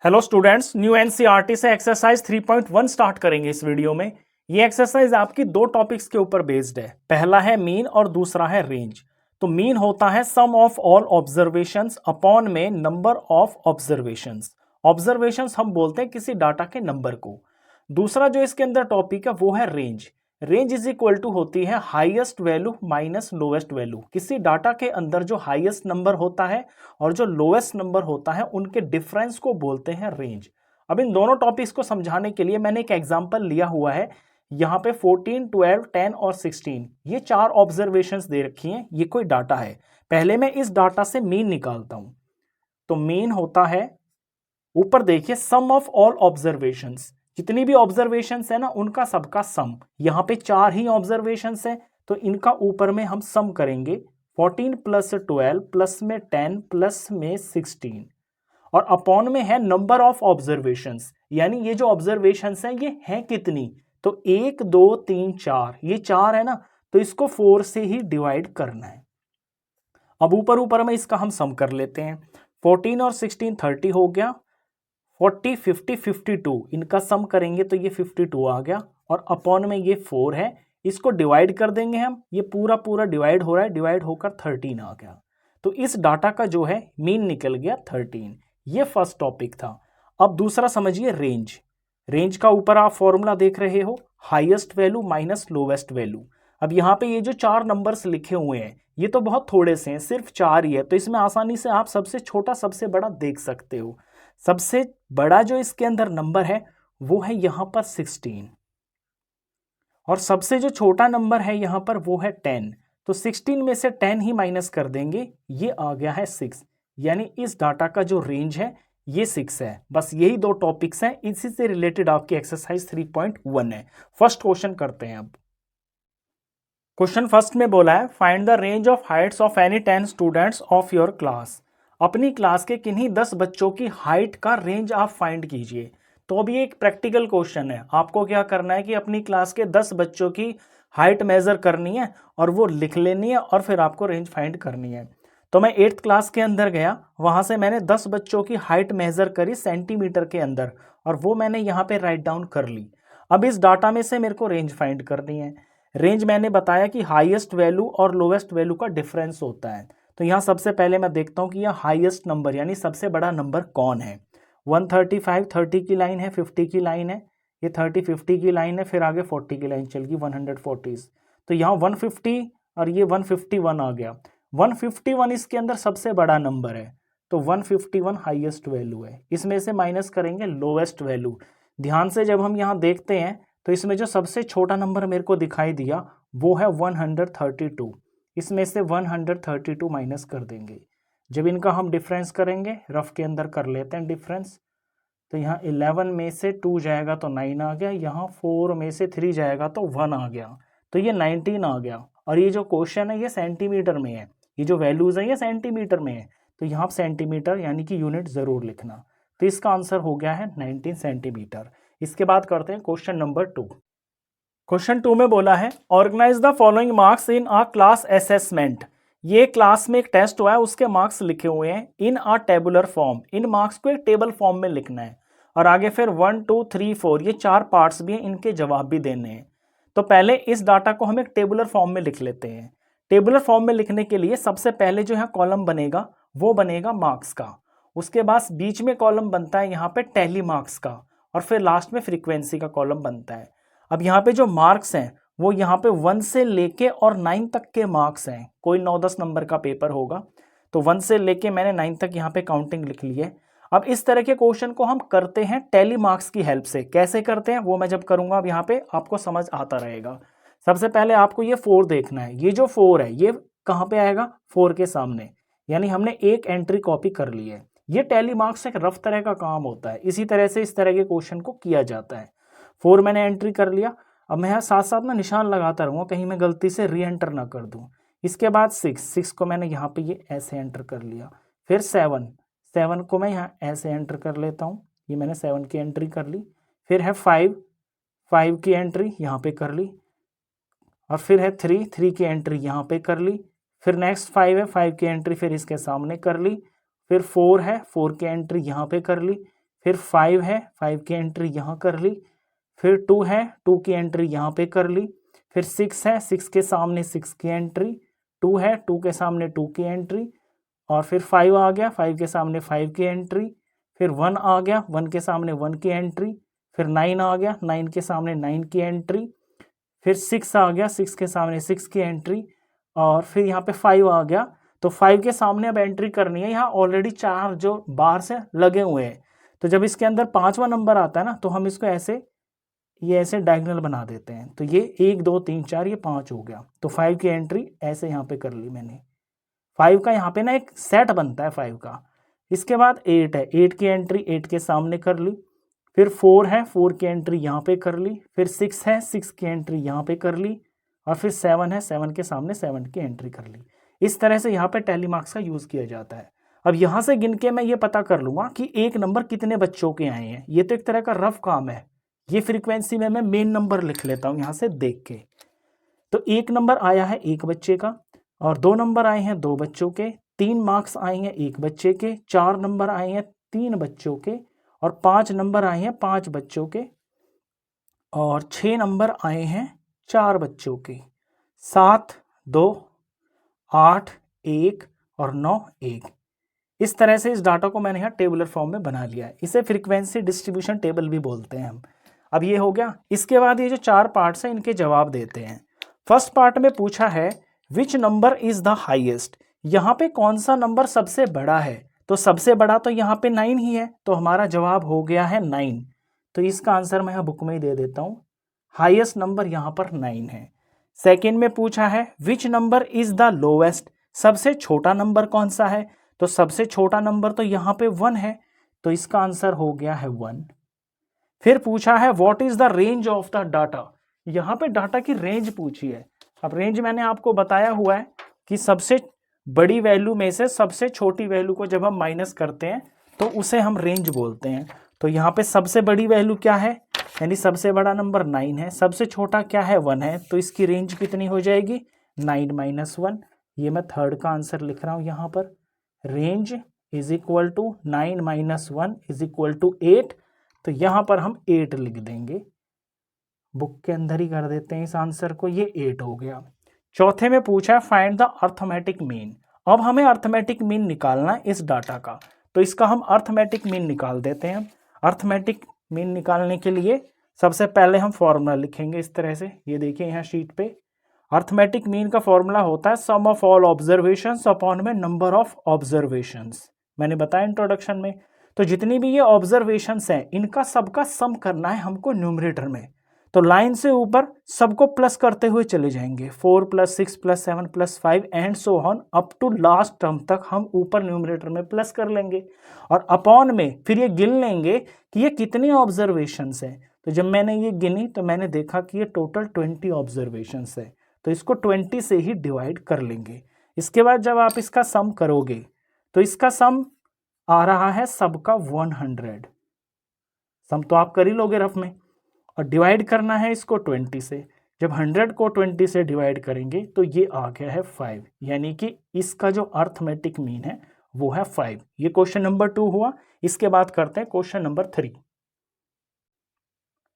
Hello students, new NCERT से exercise 3.1 start करेंगे इस वीडियो में। ये एक्सरसाइज आपकी दो टॉपिक्स के ऊपर बेस्ड है। पहला है मीन और दूसरा है रेंज। तो मीन होता है sum of all observations upon में नंबर ऑफ ऑब्जर्वेशंस। ऑब्जर्वेशंस हम बोलते हैं किसी डाटा के नंबर को। दूसरा जो इसके अंदर टॉपिक है वो है range. Range is equal to होती है highest value minus lowest value. किसी डाटा के अंदर जो हाईएस्ट नंबर होता है और जो लोएस्ट नंबर होता है उनके डिफरेंस को बोलते हैं रेंज। अब इन दोनों टॉपिक्स को समझाने के लिए मैंने एक एग्जांपल लिया हुआ है। यहाँ पे 14, 12, 10 और 16 ये चार ऑब्जर्वेशंस दे रखी हैं। ये कोई डाटा है। पहले मैं इस डाटा से मीन निकालता हूं। तो मीन होता है, ऊपर देखिए, सम ऑफ ऑल ऑब्जर्वेशंस। जितनी भी ऑब्जर्वेशंस है ना उनका सबका सम। यहाँ पे चार ही ऑब्जर्वेशंस है तो इनका ऊपर में हम सम करेंगे। 14 प्लस 12 प्लस में 10 प्लस में 16 और अपॉन में है नंबर ऑफ ऑब्जर्वेशंस, यानी ये जो ऑब्जर्वेशंस हैं ये हैं कितनी। तो 1 2 3 4, ये चार है ना, तो इसको 4 से ही डिवाइड करना है। अब ऊपर ऊपर में इसका हम सम कर लेते हैं। 14 और 16 30 हो गया। 40 50 52 इनका सम करेंगे तो ये 52 आ गया और अपॉन में ये 4 है। इसको डिवाइड कर देंगे हम, ये पूरा पूरा डिवाइड हो रहा है, डिवाइड होकर 13 आ गया। तो इस डाटा का जो है मीन निकल गया 13। ये फर्स्ट टॉपिक था। अब दूसरा समझिए रेंज। रेंज का ऊपर आप फॉर्मूला देख रहे हो, highest value minus lowest value. अब यहाँ पे ये जो चार नंबर्स लिखे हुए हैं ये तो बहुत थोड़े से हैं, सिर्फ चार ही है, तो इसमें आसानी से आप सबसे छोटा सबसे बड़ा देख सकते हो। सबसे बड़ा जो इसके अंदर नंबर है वो है यहां पर 16 और सबसे जो छोटा नंबर है यहां पर वो है 10। तो 16 में से 10 ही माइनस कर देंगे, ये आ गया है 6। यानी इस डाटा का जो रेंज है ये 6 है। बस यही दो टॉपिक्स हैं, इसी से रिलेटेड आपकी एक्सरसाइज 3.1 है। फर्स्ट क्वेश्चन करते हैं। अब क्वेश्चन फर्स्ट में बोला है find the range of Heights of any 10 students of your class. अपनी क्लास के किन्हीं 10 बच्चों की हाइट का रेंज आप फाइंड कीजिए। तो अभी एक प्रैक्टिकल क्वेश्चन है। आपको क्या करना है कि अपनी क्लास के 10 बच्चों की हाइट मेजर करनी है और वो लिख लेनी है और फिर आपको रेंज फाइंड करनी है। तो मैं 8th क्लास के अंदर गया, वहां से मैंने 10 बच्चों की हाइट मेजर करी सेंटीमीटर के अंदर और वो मैंने यहाँ पे राइट डाउन कर ली। अब इस डाटा में से मेरे को रेंज फाइंड करनी है। रेंज मैंने बताया कि हाईएस्ट वैल्यू और लोवेस्ट वैल्यू का डिफरेंस होता है। तो यहाँ सबसे पहले मैं देखता हूँ कि यह हाईएस्ट नंबर यानी सबसे बड़ा नंबर कौन है। 135 30 की लाइन है, 50 की लाइन है, ये 30 50 की लाइन है, फिर आगे 40 की लाइन चल गई 140। तो यहाँ 150 और ये 151 आ गया। 151 इसके अंदर सबसे बड़ा नंबर है तो 151 हाईएस्ट वैल्यू है। इसमें से माइनस करेंगे लोवेस्ट वैल्यू। ध्यान से जब हम यहाँ देखते हैं तो इसमें जो सबसे छोटा नंबर मेरे को दिखाई दिया वो है 132। इसमें से 132 माइनस कर देंगे। जब इनका हम डिफरेंस करेंगे, रफ के अंदर कर लेते हैं डिफरेंस, तो यहाँ 11 में से 2 जाएगा तो 9 आ गया, यहाँ 4 में से 3 जाएगा तो 1 आ गया, तो ये 19 आ गया। और ये जो क्वेश्चन है ये सेंटीमीटर में है, ये जो वैल्यूज है ये सेंटीमीटर में है, तो यहाँ सेंटीमीटर यानी कि यूनिट जरूर लिखना। तो इसका आंसर हो गया है 19 सेंटीमीटर। इसके बाद करते हैं क्वेश्चन नंबर 2। क्वेश्चन 2 में बोला है organise the following marks in a class assessment. ये क्लास में एक टेस्ट हुआ है, उसके मार्क्स लिखे हुए हैं इन अ टेबुलर फॉर्म। इन मार्क्स को एक टेबल फॉर्म में लिखना है और आगे फिर 1 2 3 4 ये चार पार्ट्स भी हैं, इनके जवाब भी देने हैं। तो पहले इस डाटा को हम एक टेबुलर फॉर्म में लिख लेते हैं। टेबुलर फॉर्म में लिखने के लिए सबसे पहले जो है कॉलम बनेगा वो बनेगा मार्क्स का। उसके बाद बीच में कॉलम बनता है यहाँ पे टैली मार्क्स का और फिर लास्ट में फ्रीक्वेंसी का कॉलम बनता है। अब यहाँ पे जो मार्क्स हैं वो यहाँ पे 1 से लेके और 9 तक के मार्क्स हैं। कोई 9-10 नंबर का पेपर होगा तो 1 से लेके मैंने 9 तक यहाँ पे काउंटिंग लिख ली है। अब इस तरह के क्वेश्चन को हम करते हैं टैली मार्क्स की हेल्प से। कैसे करते हैं वो मैं जब करूंगा अब यहाँ पे आपको समझ आता रहेगा। सबसे पहले आपको ये 4 देखना है। ये जो 4 है ये कहाँ पे आएगा, 4 के सामने, यानी हमने एक एंट्री कॉपी कर ली है। ये टैली मार्क्स एक रफ तरह का काम होता है, इसी तरह से इस तरह के क्वेश्चन को किया जाता है। 4 मैंने एंट्री कर लिया। अब मैं साथ साथ ना निशान लगाता रहूँगा कहीं मैं गलती से री एंटर ना कर दूँ। इसके बाद 6 को मैंने यहाँ पे ये ऐसे एंटर कर लिया। फिर 7 को मैं यहाँ ऐसे एंटर कर लेता हूँ, ये मैंने 7 की एंट्री कर ली। फिर है 5 की एंट्री यहाँ पे कर ली और फिर है 3 की एंट्री यहाँ पे कर ली। फिर नेक्स्ट 5 है, 5 की एंट्री फिर इसके सामने कर ली। फिर 4 है, 4 की एंट्री यहाँ पे कर ली। फिर 5 है, 5 की एंट्री यहाँ कर ली, फिर 2 है, 2 की एंट्री यहाँ पे कर ली, फिर 6 है, 6 के सामने 6 की एंट्री, 2 है, 2 के सामने 2 की एंट्री, और फिर 5 आ गया, 5 के सामने 5 की एंट्री, फिर 1 आ गया, 1 के सामने 1 की एंट्री, फिर 9 आ गया, 9 के सामने 9 की एंट्री, फिर 6 आ गया, 6 के सामने 6 की एंट्री, और फिर यहाँ पे 5 आ गया। तो 5 के सामने अब एंट्री करनी है, यहाँ ऑलरेडी 4 जो बार से लगे हुए हैं, तो जब इसके अंदर 5वां नंबर आता है ना, तो हम इसको ऐसे ये ऐसे डायगोनल बना देते हैं, तो ये 1 2 3 4 ये 5 हो गया। तो 5 की एंट्री ऐसे यहाँ पे कर ली मैंने। 5 का यहाँ पे ना एक सेट बनता है 5 का। इसके बाद 8 है, 8 की एंट्री 8 के सामने कर ली, फिर 4 है, 4 की एंट्री यहाँ पे कर ली, फिर 6 है, 6 की एंट्री यहाँ पे कर ली, और फिर 7 है, 7 के सामने 7 की एंट्री कर ली। इस तरह से यहाँ पे टैली मार्क्स का यूज़ किया जाता है। अब यहाँ से गिन के मैं ये पता कर लूँगा कि एक नंबर कितने बच्चों के आए हैं। ये तो एक तरह का रफ काम है। ये फ्रीक्वेंसी में मैं मेन नंबर लिख लेता हूँ यहाँ से देख के। तो एक नंबर आया है एक बच्चे का, और 2 नंबर आए हैं 2 बच्चों के, 3 मार्क्स आए हैं 1 बच्चे के, 4 नंबर आए हैं 3 बच्चों के, और 5 नंबर आए हैं 5 बच्चों के, और 6 नंबर आए हैं 4 बच्चों के, 7 2 8 1 और 9 1। इस तरह से इस डाटा को मैंने यहाँ टेबुलर फॉर्म में बना लिया है। इसे फ्रीक्वेंसी डिस्ट्रीब्यूशन टेबल भी बोलते हैं हम। अब ये हो गया। इसके बाद ये जो 4 पार्ट्स हैं इनके जवाब देते हैं। फर्स्ट पार्ट में पूछा है which number is the highest, यहाँ पे कौन सा नंबर सबसे बड़ा है। तो सबसे बड़ा तो यहाँ पे 9 ही है, तो हमारा जवाब हो गया है 9। तो इसका आंसर मैं यहाँ बुक में ही दे देता हूँ। हाईएस्ट नंबर यहाँ पर 9 है। सेकेंड में पूछा है which number is the lowest, सबसे छोटा नंबर कौन सा है। तो सबसे छोटा नंबर तो यहाँ पे 1 है, तो इसका आंसर हो गया है 1। फिर पूछा है what is the range of the data, यहाँ पे डाटा की रेंज पूछी है। अब रेंज मैंने आपको बताया हुआ है कि सबसे बड़ी वैल्यू में से सबसे छोटी वैल्यू को जब हम माइनस करते हैं तो उसे हम रेंज बोलते हैं। तो यहाँ पे सबसे बड़ी वैल्यू क्या है, यानी सबसे बड़ा नंबर 9 है, सबसे छोटा क्या है 1 है, तो इसकी रेंज कितनी हो जाएगी 9 - 1। ये मैं थर्ड का आंसर लिख रहा हूँ यहाँ पर। Range is equal to 9 - 1 is equal to 8। तो यहाँ पर हम 8 लिख देंगे, बुक के अंदर ही कर देते हैं इस आंसर को, ये 8 हो गया। चौथे में पूछा है फाइंड द अर्थमेटिक मीन। अब हमें अर्थमेटिक मीन निकालना है इस डाटा का, तो इसका हम अर्थमेटिक मीन निकाल देते हैं। अर्थमेटिक मीन निकालने के लिए सबसे पहले हम फॉर्मूला लिखेंगे इस तरह से। ये देखिए यहाँ शीट पे अर्थमेटिक मीन का फॉर्मूला होता है sum of all observations upon में नंबर ऑफ ऑब्जर्वेशंस। मैंने बताया इंट्रोडक्शन में। तो जितनी भी ये ऑब्जर्वेशंस हैं इनका सबका सम करना है हमको न्यूमरेटर में। तो लाइन से ऊपर सबको प्लस करते हुए चले जाएंगे, 4 + 6 + 7 + 5 and so on up to last term तक हम ऊपर न्यूमरेटर में प्लस कर लेंगे, और अपॉन में फिर ये गिन लेंगे कि ये कितनी ऑब्जर्वेशंस हैं। तो जब मैंने ये गिनी तो मैंने देखा कि ये टोटल 20 ऑब्जर्वेशंस है, तो इसको 20 से ही डिवाइड कर लेंगे। इसके बाद जब आप इसका सम करोगे तो इसका सम आ रहा है सबका 100। सम तो आप कर ही लोगे रफ में, और डिवाइड करना है इसको 20 से। जब 100 को 20 से डिवाइड करेंगे तो ये आ गया है 5, यानी कि इसका जो अर्थमेटिक मीन है वो है 5। ये क्वेश्चन नंबर 2 हुआ। इसके बाद करते हैं क्वेश्चन नंबर 3।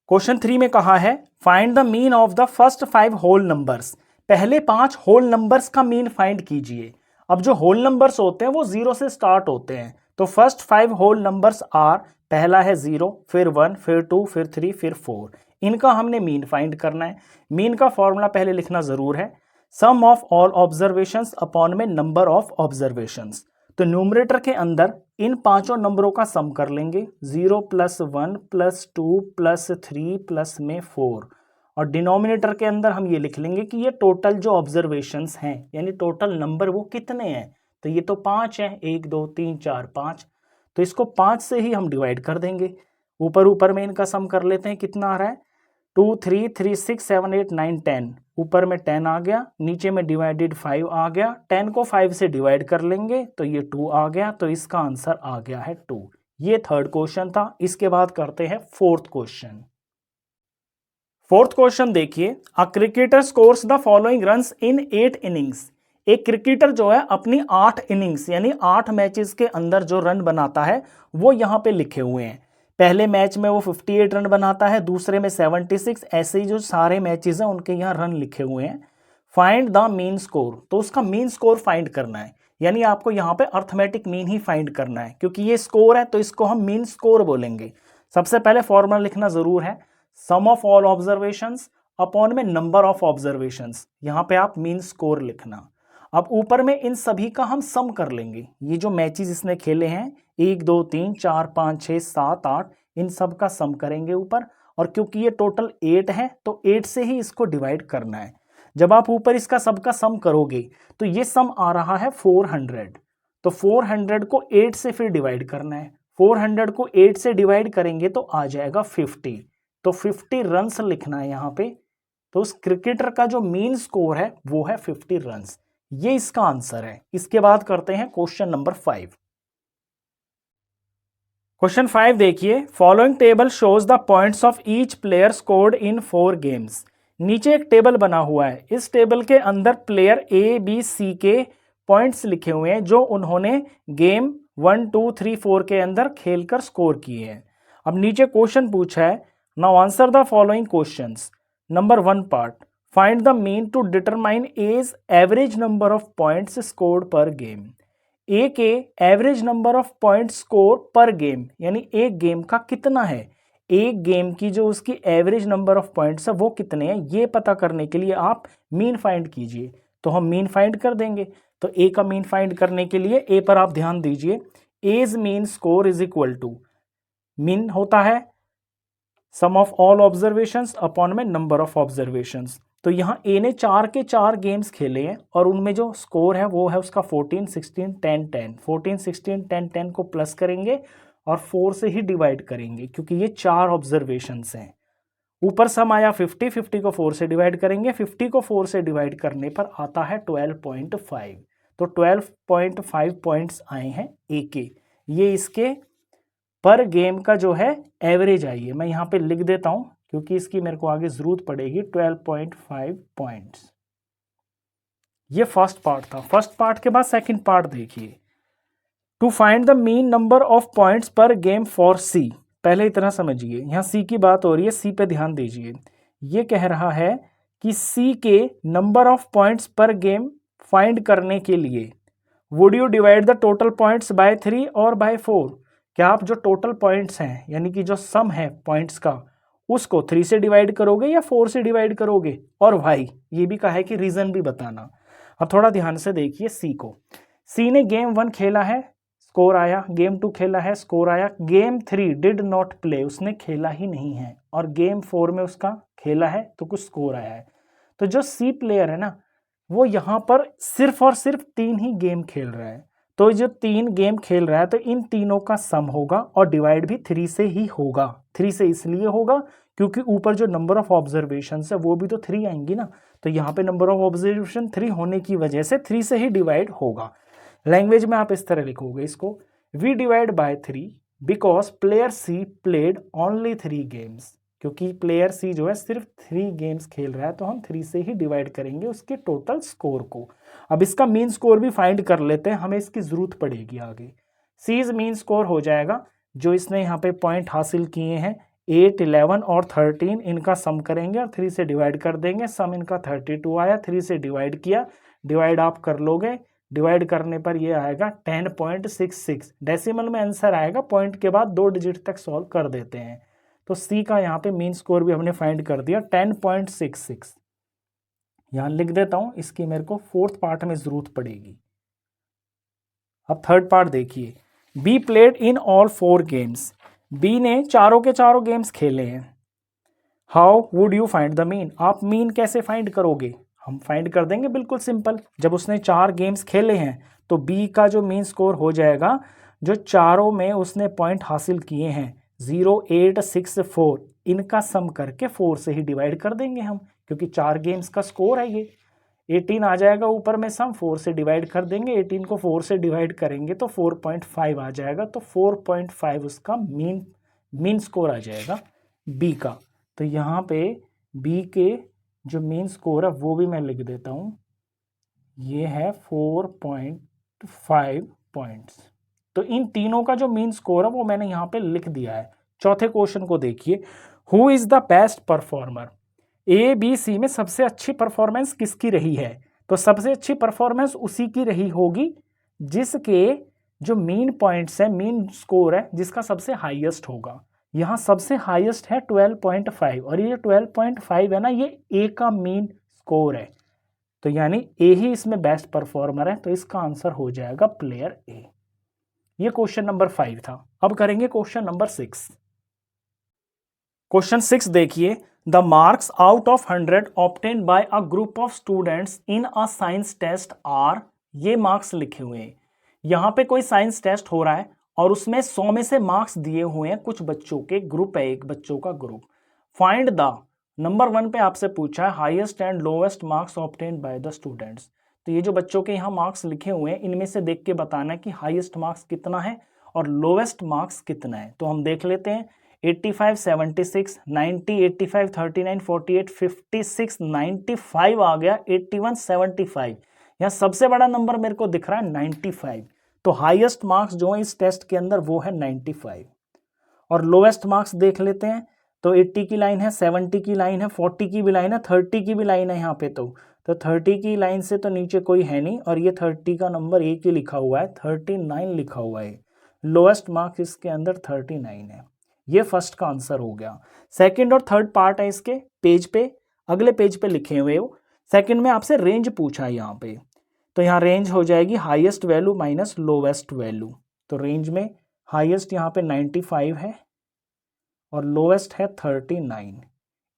क्वेश्चन 3 में कहा है find the mean of the first 5 whole numbers. पहले 5 होल नंबर्स का मीन फाइंड कीजिए। अब जो होल नंबर्स होते हैं वो 0 से स्टार्ट होते हैं, तो फर्स्ट 5 होल नंबर्स आर, पहला है 0, फिर 1, फिर 2, फिर 3, फिर 4। इनका हमने मीन फाइंड करना है। मीन का फॉर्मूला पहले लिखना जरूर है, sum of all observations upon में नंबर ऑफ ऑब्जर्वेशंस। तो न्यूमरेटर के अंदर इन पांचों नंबरों का सम कर लेंगे, 0 + 1 + 2 + 3 प्लस में 4, और डिनोमिनेटर के अंदर हम ये लिख लेंगे कि ये टोटल जो ऑब्जर्वेशंस हैं यानी टोटल नंबर वो कितने हैं। तो ये तो 5 हैं, 1 2 3 4 5, तो इसको 5 से ही हम डिवाइड कर देंगे। ऊपर ऊपर में इनका सम कर लेते हैं, कितना आ रहा है 2 3 3 6 7 8 9 10, ऊपर में 10 आ गया, नीचे में डिवाइडेड 5 आ गया। 10 को 5 से डिवाइड कर लेंगे तो ये 2 आ गया, तो इसका आंसर आ गया है 2। ये थर्ड क्वेश्चन था। इसके बाद करते हैं फोर्थ क्वेश्चन। फोर्थ क्वेश्चन देखिए, a cricketer scores the following runs in 8 innings. एक क्रिकेटर जो है अपनी 8 इनिंग्स यानी 8 मैचेस के अंदर जो रन बनाता है वो यहाँ पे लिखे हुए हैं। पहले मैच में वो 58 रन बनाता है, दूसरे में 76, ऐसे ही जो सारे मैचेस हैं उनके यहाँ रन लिखे हुए हैं। फाइंड द मीन स्कोर, तो उसका मीन स्कोर फाइंड करना है, यानी आपको यहाँ पे अर्थमेटिक मीन ही फाइंड करना है, क्योंकि ये स्कोर है तो इसको हम मीन स्कोर बोलेंगे। सबसे पहले फॉर्मूला लिखना जरूर है, sum of all observations upon में नंबर ऑफ ऑब्जर्वेशंस, यहाँ पे आप मीन स्कोर लिखना। अब ऊपर में इन सभी का हम सम कर लेंगे, ये जो मैचेस इसने खेले हैं 1 2 3 4 5 6 7 8, इन सब का सम करेंगे ऊपर, और क्योंकि ये टोटल 8 है तो 8 से ही इसको डिवाइड करना है। जब आप ऊपर इसका सबका सम करोगे तो ये सम आ रहा है 400, तो 400 को 8 से फिर डिवाइड करना है, 400 को 8 से डिवाइड करेंगे तो आ जाएगा 50, तो 50 रन्स लिखना है यहाँ पे। तो उस क्रिकेटर का जो मीन स्कोर है वो है 50 रन्स, ये इसका आंसर है। इसके बाद करते हैं क्वेश्चन नंबर 5। क्वेश्चन 5 देखिए, following table shows the points of each player scored in 4 games. नीचे एक टेबल बना हुआ है, इस टेबल के अंदर प्लेयर ए बी सी के पॉइंट्स लिखे हुए हैं जो उन्होंने गेम 1 2 3 4 के अंदर खेलकर स्कोर किए हैं। अब नीचे क्वेश्चन पूछा है, now answer the following questions. Number 1 part, find the mean to determine A's average number of points scored per game. A के average number of points score per game, यानी एक गेम का कितना है, एक गेम की जो उसकी एवरेज नंबर ऑफ पॉइंट्स है वो कितने हैं, ये पता करने के लिए आप मीन फाइंड कीजिए। तो हम मीन फाइंड कर देंगे, तो ए का मीन फाइंड करने के लिए ए पर आप ध्यान दीजिए, A's mean score is equal to, mean होता है sum of all observations upon में नंबर ऑफ ऑब्जर्वेशंस। तो यहाँ ए ने 4 के 4 गेम्स खेले हैं और उनमें जो स्कोर है वो है उसका 14 16 10 10, 14 16 10 10 को प्लस करेंगे और 4 से ही डिवाइड करेंगे क्योंकि ये 4 ऑब्जर्वेशंस हैं। ऊपर सम आया 50, 50 को 4 से डिवाइड करेंगे, 50 को 4 से डिवाइड करने पर आता है 12.5, तो 12.5 पॉइंट्स आए हैं ए के, ये इसके पर गेम का जो है एवरेज आई है। मैं यहाँ पे लिख देता हूं क्योंकि इसकी मेरे को आगे जरूरत पड़ेगी। 12.5 पॉइंट्स, ये फर्स्ट पार्ट था। फर्स्ट पार्ट के बाद सेकंड पार्ट देखिए, to find the mean number of points per game for C. पहले इतना समझिए, यहाँ सी की बात हो रही है, सी पे ध्यान दीजिए। ये कह रहा है कि सी के number of points per game find करने के लिए would you divide the total points by 3 और बाय 4। क्या आप जो टोटल पॉइंट्स हैं यानी कि जो सम है पॉइंट्स का उसको 3 से डिवाइड करोगे या 4 से डिवाइड करोगे, और भाई ये भी कहा है कि रीजन भी बताना। अब थोड़ा ध्यान से देखिए सी को, सी ने गेम 1 खेला है स्कोर आया, गेम 2 खेला है स्कोर आया, गेम 3 डिड नॉट प्ले, उसने खेला ही नहीं है, और गेम 4 में उसका खेला है तो कुछ स्कोर आया है। तो जो सी प्लेयर है ना वो यहाँ पर सिर्फ और सिर्फ 3 ही गेम खेल रहा है, तो जो 3 गेम खेल रहा है तो इन तीनों का सम होगा और डिवाइड भी 3 से ही होगा। 3 से इसलिए होगा क्योंकि ऊपर जो नंबर ऑफ ऑब्जर्वेशन है वो भी तो 3 आएंगी ना, तो यहाँ पे नंबर ऑफ ऑब्जर्वेशन 3 होने की वजह से 3 से ही डिवाइड होगा। लैंग्वेज में आप इस तरह लिखोगे इसको, we divide by 3 because player C played only 3 games, क्योंकि प्लेयर सी जो है सिर्फ 3 गेम्स खेल रहा है तो हम 3 से ही डिवाइड करेंगे उसके टोटल स्कोर को। अब इसका मीन स्कोर भी फाइंड कर लेते हैं, हमें इसकी जरूरत पड़ेगी आगे। सीज मीन स्कोर हो जाएगा जो इसने यहाँ पे पॉइंट हासिल किए हैं 8 11 और 13, इनका सम करेंगे और 3 से डिवाइड कर देंगे। सम इनका 32 आया, 3 से डिवाइड किया, डिवाइड आप कर लोगे, डिवाइड करने पर ये आएगा 10.66, डेसिमल में आंसर आएगा, पॉइंट के बाद 2 डिजिट तक सॉल्व कर देते हैं। तो सी का यहाँ पे मीन स्कोर भी हमने फाइंड कर दिया 10.66। यहाँ लिख देता हूं, इसकी मेरे को 4th पार्ट में जरूरत पड़ेगी। अब 3rd पार्ट देखिए, B played in all 4 games, B ने चारों के चारों गेम्स खेले हैं। How would you find the mean, आप मीन कैसे फाइंड करोगे, हम फाइंड कर देंगे बिल्कुल सिंपल। जब उसने 4 गेम्स खेले हैं तो बी का जो मीन स्कोर हो जाएगा, जो चारों में उसने पॉइंट हासिल किए हैं 0 8 6 4, इनका सम करके 4 से ही डिवाइड कर देंगे हम, क्योंकि 4 गेम्स का स्कोर है ये। 18 आ जाएगा ऊपर में सम, 4 से डिवाइड कर देंगे, 18 को 4 से डिवाइड करेंगे तो 4.5 आ जाएगा, तो 4.5 उसका मीन स्कोर आ जाएगा बी का। तो यहाँ पे बी के जो मीन स्कोर है वो भी मैं लिख देता हूँ, ये है 4.5 पॉइंट्स। तो इन तीनों का जो मीन स्कोर है वो मैंने यहाँ पे लिख दिया है। चौथे क्वेश्चन को देखिए, who is the best performer. A B C में सबसे अच्छी परफॉर्मेंस किसकी रही है? तो सबसे अच्छी परफॉर्मेंस उसी की रही होगी जिसके जो मीन पॉइंट्स है, मीन स्कोर है, जिसका सबसे हाईएस्ट होगा। यहाँ सबसे हाईएस्ट है 12.5 और ये 12.5 है ना, ये ए का मीन स्कोर है, तो यानी ए ही इसमें बेस्ट परफॉर्मर है, तो इसका आंसर हो जाएगा प्लेयर ए। ये क्वेश्चन नंबर 5 था। अब करेंगे क्वेश्चन नंबर 6। क्वेश्चन 6 देखिए, the marks out of 100 obtained by a group of students in a science test are. ये मार्क्स लिखे हुए हैं, यहाँ पे कोई साइंस टेस्ट हो रहा है और उसमें 100 में से मार्क्स दिए हुए हैं कुछ बच्चों के, ग्रुप है एक बच्चों का ग्रुप। फाइंड द, नंबर 1 पे आपसे पूछा है highest and lowest marks obtained by the students. तो ये जो बच्चों के यहाँ मार्क्स लिखे हुए हैं इनमें से देख के बताना है कि हाईएस्ट मार्क्स कितना है और लोवेस्ट मार्क्स कितना है। तो हम देख लेते हैं, 85, 76, 90, 85, 39, 48, 56, 95 आ गया, 81, 75। यहाँ सबसे बड़ा नंबर मेरे को दिख रहा है 95, तो हाईएस्ट मार्क्स जो है इस टेस्ट के अंदर वो है 95। और लोवेस्ट मार्क्स देख लेते हैं, तो 80 की लाइन है, 70 की लाइन है, 40 की भी लाइन है, 30 की भी लाइन है यहाँ पे। तो 30 की लाइन से तो नीचे कोई है नहीं, और ये 30 का नंबर एक ही लिखा हुआ है, 39 लिखा हुआ है। लोएस्ट मार्क्स इसके अंदर 39 है। ये फर्स्ट का आंसर हो गया। सेकंड और थर्ड पार्ट है इसके पेज पे, अगले पेज पे लिखे हुए हो। सेकंड में आपसे रेंज पूछा है यहाँ पे, तो यहाँ रेंज हो जाएगी highest value minus lowest value. तो रेंज में हाईएस्ट यहाँ पे 95 है और लोवेस्ट है 39।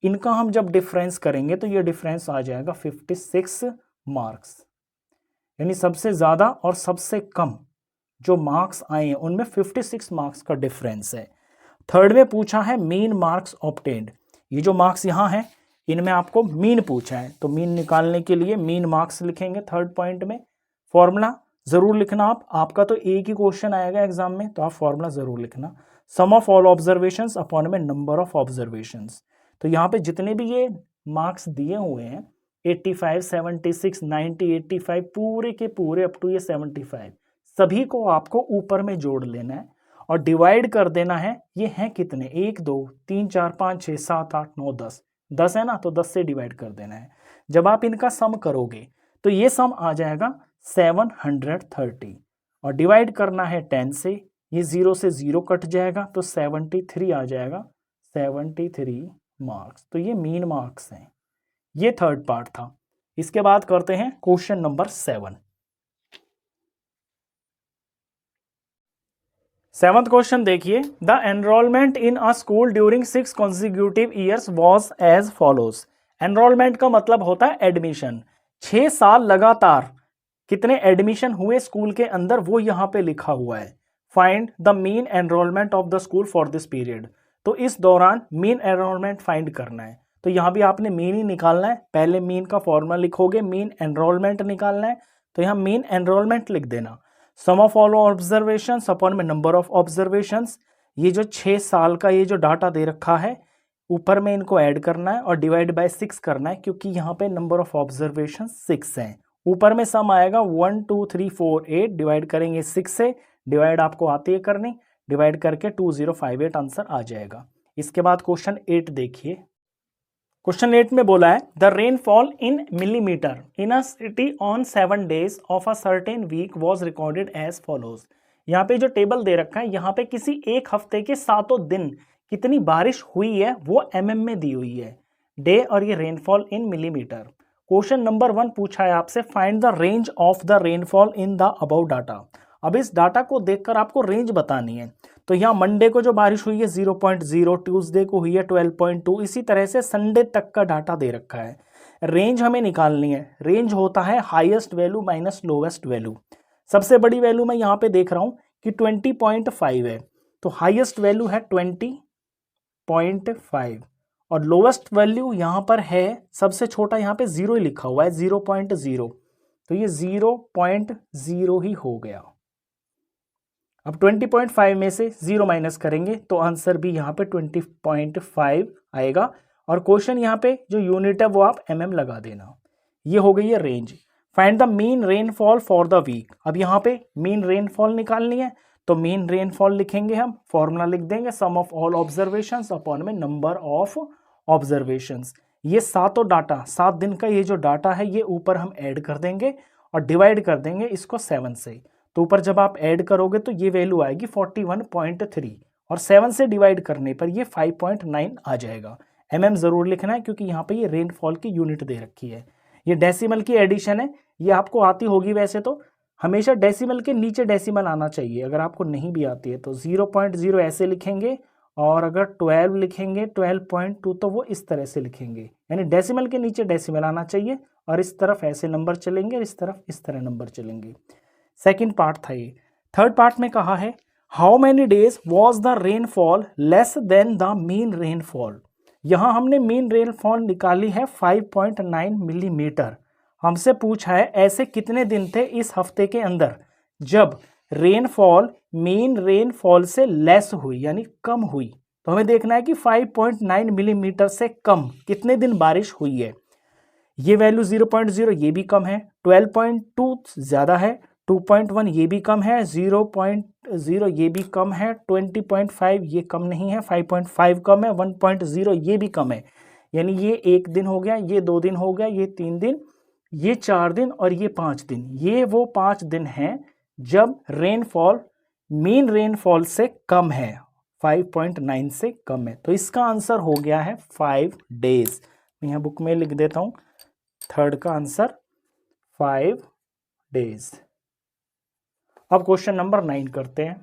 इनका हम जब डिफरेंस करेंगे तो ये डिफरेंस आ जाएगा 56 मार्क्स, यानी सबसे ज़्यादा और सबसे कम जो मार्क्स आए हैं उनमें 56 मार्क्स का डिफरेंस है। थर्ड में पूछा है मीन मार्क्स ऑब्टेन्ड। ये जो मार्क्स यहाँ हैं इनमें आपको मीन पूछा है, तो मीन निकालने के लिए मीन मार्क्स लिखेंगे थर्ड पॉइंट में। फॉर्मूला ज़रूर लिखना आपका तो एक ही क्वेश्चन आएगा एग्जाम में, तो आप फॉर्मूला ज़रूर लिखना, सम ऑफ ऑल ऑब्जर्वेशंस अपॉन में नंबर ऑफ ऑब्जर्वेशंस। तो यहाँ पे जितने भी ये मार्क्स दिए हुए हैं 85, 76, 90, 85 पूरे के पूरे अप टू ये 75, सभी को आपको ऊपर में जोड़ लेना है और डिवाइड कर देना है। ये हैं कितने, 1, 2, 3, 4, 5, 6, 7, 8, 9, 10, 10 है ना, तो 10 से डिवाइड कर देना है। जब आप इनका सम करोगे तो ये सम आ जाएगा 730 और डिवाइड करना है 10 से, ये 0 से 0 कट जाएगा तो 73 आ जाएगा, 73 मार्क्स। तो ये मीन मार्क्स हैं। ये थर्ड पार्ट था। इसके बाद करते हैं क्वेश्चन नंबर 7। सेवंथ क्वेश्चन देखिए, the enrolment in a school during 6 consecutive years was as follows. Enrolment का मतलब होता है एडमिशन। 6 साल लगातार कितने एडमिशन हुए स्कूल के अंदर वो यहाँ पे लिखा हुआ है। Find the mean enrolment of the school for this period. तो इस दौरान मीन एनरोलमेंट फाइंड करना है। तो यहाँ भी आपने मीन ही निकालना है, पहले मीन का फॉर्मूला लिखोगे, मीन एनरोलमेंट निकालना है, तो यहाँ मीन एनरोलमेंट लिख देना। सम ऑफ ऑल ऑब्जर्वेशंस अपॉन में नंबर ऑफ ऑब्जर्वेशंस। ये जो 6 साल का ये जो डाटा दे रखा है ऊपर में इनको ऐड करना है और डिवाइड बाय 6 करना है, क्योंकि यहाँ पे नंबर ऑफ ऑब्जर्वेशन 6 हैं। ऊपर में सम आएगा 1, 2, 3, 4, 8, डिवाइड करेंगे 6 से, डिवाइड आपको आती है करनी, डिवाइड करके 2058 आंसर आ जाएगा। इसके बाद क्वेश्चन 8 देखिए। क्वेश्चन 8 में बोला है the rainfall in millimetre in a city on 7 days of a certain week was recorded as follows. यहाँ पे जो टेबल दे रखा है, यहाँ पे किसी एक हफ्ते के 7 दिन कितनी बारिश हुई है वो mm में दी हुई है, डे और ये rainfall in millimetre. Question number 1 पूछा है आपसे find the range of the rainfall in the above data. अब इस डाटा को देखकर आपको रेंज बतानी है। तो यहाँ मंडे को जो बारिश हुई है 0.0, ट्यूसडे को हुई है 12.2, इसी तरह से संडे तक का डाटा दे रखा है। रेंज हमें निकालनी है। रेंज होता है highest value minus lowest value. सबसे बड़ी वैल्यू मैं यहाँ पे देख रहा हूँ कि 20.5 है, तो हाईएस्ट वैल्यू है 20.5 और लोवेस्ट वैल्यू यहाँ पर है, सबसे छोटा यहाँ पे 0 ही लिखा हुआ है 0.0, तो ये 0.0 ही हो गया। अब 20.5 में से 0 माइनस करेंगे तो आंसर भी यहाँ पे 20.5 आएगा। और क्वेश्चन यहाँ पे जो यूनिट है वो आप mm लगा देना। ये हो गई है range. Find the mean rainfall for the week. अब यहाँ पे मीन रेनफॉल निकालनी है, तो मीन रेनफॉल लिखेंगे हम, फॉर्मूला लिख देंगे सम ऑफ ऑल ऑब्जर्वेशंस अपॉन में नंबर ऑफ ऑब्जर्वेशंस। ये सातों डाटा, 7 दिन का ये जो डाटा है ये ऊपर हम ऐड कर देंगे और डिवाइड कर देंगे इसको 7 से। तो ऊपर जब आप ऐड करोगे तो ये वैल्यू आएगी 41.3 और 7 से डिवाइड करने पर ये 5.9 आ जाएगा। mm जरूर लिखना है क्योंकि यहाँ पे ये रेनफॉल की यूनिट दे रखी है। ये डेसिमल की एडिशन है, ये आपको आती होगी वैसे तो, हमेशा डेसिमल के नीचे डेसिमल आना चाहिए। अगर आपको नहीं भी आती है तो 0.0 ऐसे लिखेंगे और अगर 12 लिखेंगे 12.2 तो वो इस तरह से लिखेंगे, यानी डेसिमल के नीचे डेसिमल आना चाहिए और इस तरफ ऐसे नंबर चलेंगे और इस तरफ इस तरह नंबर चलेंगे। सेकंड पार्ट था ये। थर्ड पार्ट में कहा है how many days was the rainfall less than the mean rainfall. यहाँ हमने मीन रेनफॉल निकाली है 5.9 मिलीमीटर। हमसे पूछा है ऐसे कितने दिन थे इस हफ्ते के अंदर जब रेनफॉल मीन रेनफॉल से लेस हुई यानी कम हुई। तो हमें देखना है कि 5.9 मिलीमीटर से कम कितने दिन बारिश हुई है। ये वैल्यू 0.0 ये भी कम है, 12.2 ज़्यादा है, 2.1 ये भी कम है, 0.0 ये भी कम है, 20.5 ये कम नहीं है, 5.5 कम है, 1.0 ये भी कम है। यानी ये 1 दिन हो गया, ये 2 दिन हो गया, ये 3 दिन, ये 4 दिन और ये 5 दिन। ये वो 5 दिन हैं जब रेनफॉल मीन रेनफॉल से कम है, 5.9 से कम है। तो इसका आंसर हो गया है 5 डेज। मैं यहाँ बुक में लिख देता हूँ, थर्ड का आंसर 5 डेज। अब क्वेश्चन नंबर 9 करते हैं।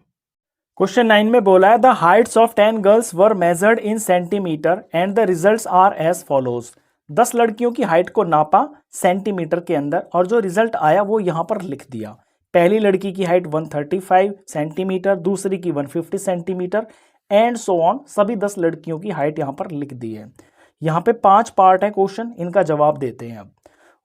क्वेश्चन 9 में बोला है the heights of 10 girls were measured in centimetre and the results are as follows. 10 लड़कियों की हाइट को नापा सेंटीमीटर के अंदर और जो रिजल्ट आया वो यहाँ पर लिख दिया। पहली लड़की की हाइट 135 सेंटीमीटर, दूसरी की 150 सेंटीमीटर एंड सो ऑन। सभी 10 लड़कियों की हाइट यहाँ पर लिख दी है। यहाँ पे 5 पार्ट है क्वेश्चन, इनका जवाब देते हैं अब।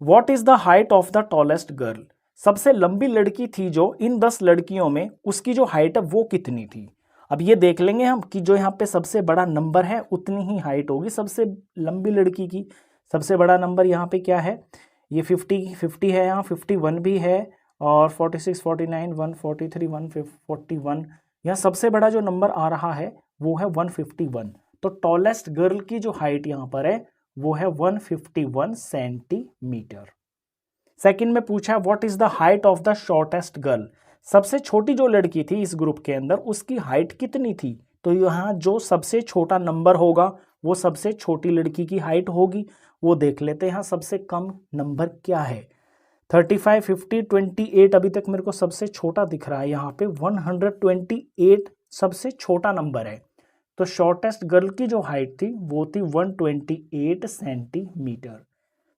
What is the height of the tallest girl. सबसे लंबी लड़की थी जो इन 10 लड़कियों में, उसकी जो हाइट है वो कितनी थी। अब ये देख लेंगे हम कि जो यहाँ पे सबसे बड़ा नंबर है उतनी ही हाइट होगी सबसे लंबी लड़की की। सबसे बड़ा नंबर यहाँ पे क्या है, ये 50 है, यहाँ 51 भी है और 46, 49, 143, 141, यहाँ सबसे बड़ा जो नंबर आ रहा है वो है 151। तो टॉलेस्ट गर्ल की जो हाइट यहाँ पर है वो है 151 सेंटीमीटर। सेकंड में पूछा है what is the height of the shortest girl. सबसे छोटी जो लड़की थी इस ग्रुप के अंदर उसकी हाइट कितनी थी। तो यहाँ जो सबसे छोटा नंबर होगा वो सबसे छोटी लड़की की हाइट होगी, वो देख लेते हैं। यहाँ सबसे कम नंबर क्या है, 35, 50, 28 अभी तक मेरे को सबसे छोटा दिख रहा है। यहाँ पे 128 सबसे छोटा नंबर है। तो शॉर्टेस्ट गर्ल की जो हाइट थी वो थी 128 सेंटीमीटर।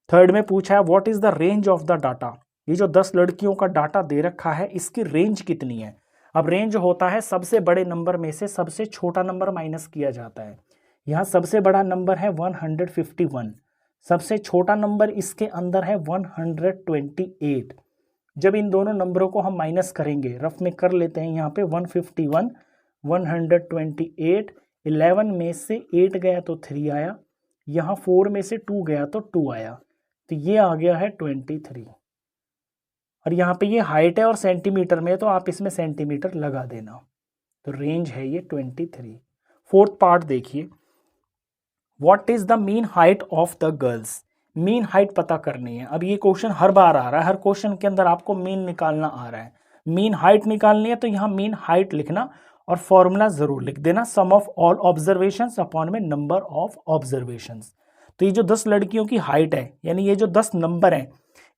थर्ड में पूछा है what is the range of the data. ये जो 10 लड़कियों का डाटा दे रखा है इसकी रेंज कितनी है। अब रेंज होता है सबसे बड़े नंबर में से सबसे छोटा नंबर माइनस किया जाता है। यहाँ सबसे बड़ा नंबर है 151, सबसे छोटा नंबर इसके अंदर है 128। जब इन दोनों नंबरों को हम माइनस करेंगे, रफ में कर लेते हैं, यहाँ पे 151, 128, 11 में से 8 गया तो 3 आया, यहाँ 4 में से 2 गया तो 2 आया, तो ये आ गया है 23। और यहाँ पे ये हाइट है और सेंटीमीटर में, तो आप इसमें सेंटीमीटर लगा देना, तो रेंज है ये 23। फोर्थ पार्ट देखिए, what is the mean height of the girls. Mean height पता करनी है। अब ये क्वेश्चन हर बार आ रहा है, हर क्वेश्चन के अंदर आपको मीन निकालना आ रहा है। मीन हाइट निकालनी है तो यहाँ मीन हाइट लिखना और फॉर्मूला जरूर लिख देना, सम ऑफ ऑल ऑब्जर्वेशंस अपॉन में नंबर ऑफ ऑब्जर्वेशंस। तो ये जो 10 लड़कियों की हाइट है, यानी ये जो 10 नंबर हैं,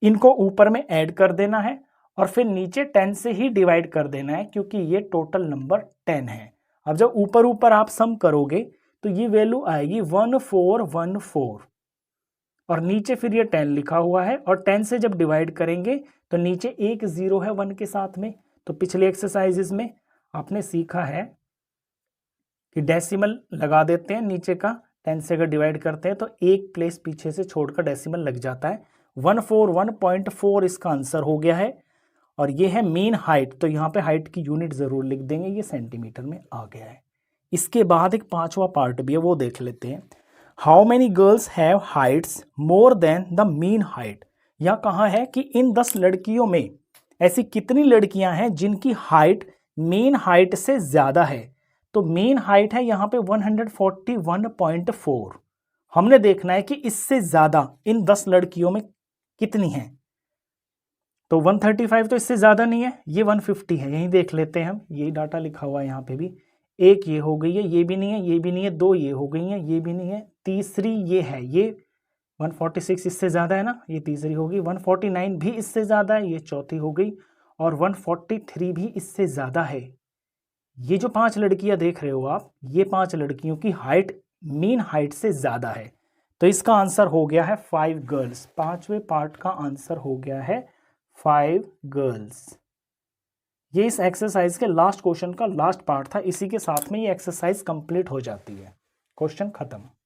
इनको ऊपर में ऐड कर देना है और फिर नीचे 10 से ही डिवाइड कर देना है, क्योंकि ये टोटल नंबर 10 है। अब जब ऊपर ऊपर आप सम करोगे तो ये वैल्यू आएगी 1414 और नीचे फिर ये 10 लिखा हुआ है और 10 से जब डिवाइड करेंगे तो नीचे एक 0 है 1 के साथ में। तो पिछले एक्सरसाइजेस में आपने सीखा है कि डेसिमल लगा देते हैं नीचे का, 10 से अगर डिवाइड करते हैं तो एक प्लेस पीछे से छोड़कर डेसिमल लग जाता है। 141.4 इसका आंसर हो गया है। और ये है मीन हाइट, तो यहाँ पे हाइट की यूनिट जरूर लिख देंगे, ये सेंटीमीटर में आ गया है। इसके बाद एक 5वां पार्ट भी है, वो देख लेते हैं। How many girls have Heights more than the mean height. यहाँ कहा है कि इन 10 लड़कियों में ऐसी कितनी लड़कियां हैं जिनकी हाइट मीन हाइट से ज्यादा है। तो मीन हाइट है यहाँ पे 141.4। हमने देखना है कि इससे ज्यादा इन 10 लड़कियों में कितनी है। तो 135 तो इससे ज्यादा नहीं है, ये 150 है, यही देख लेते हैं हम, यही डाटा लिखा हुआ है यहाँ पे भी। एक ये हो गई है, ये भी नहीं है, ये भी नहीं है, दो ये हो गई है, ये भी नहीं है, तीसरी ये है, ये 146 इससे ज़्यादा है ना, ये तीसरी होगी। 149 भी इससे ज़्यादा है, ये चौथी हो गई। और 143 भी इससे ज़्यादा है। ये जो 5 लड़कियां देख रहे हो आप, ये 5 लड़कियों की हाइट मीन हाइट से ज़्यादा है। तो इसका आंसर हो गया है 5 गर्ल्स। 5वें पार्ट का आंसर हो गया है 5 गर्ल्स। ये इस एक्सरसाइज के लास्ट क्वेश्चन का लास्ट पार्ट था। इसी के साथ में ये एक्सरसाइज कंप्लीट हो जाती है। क्वेश्चन खत्म।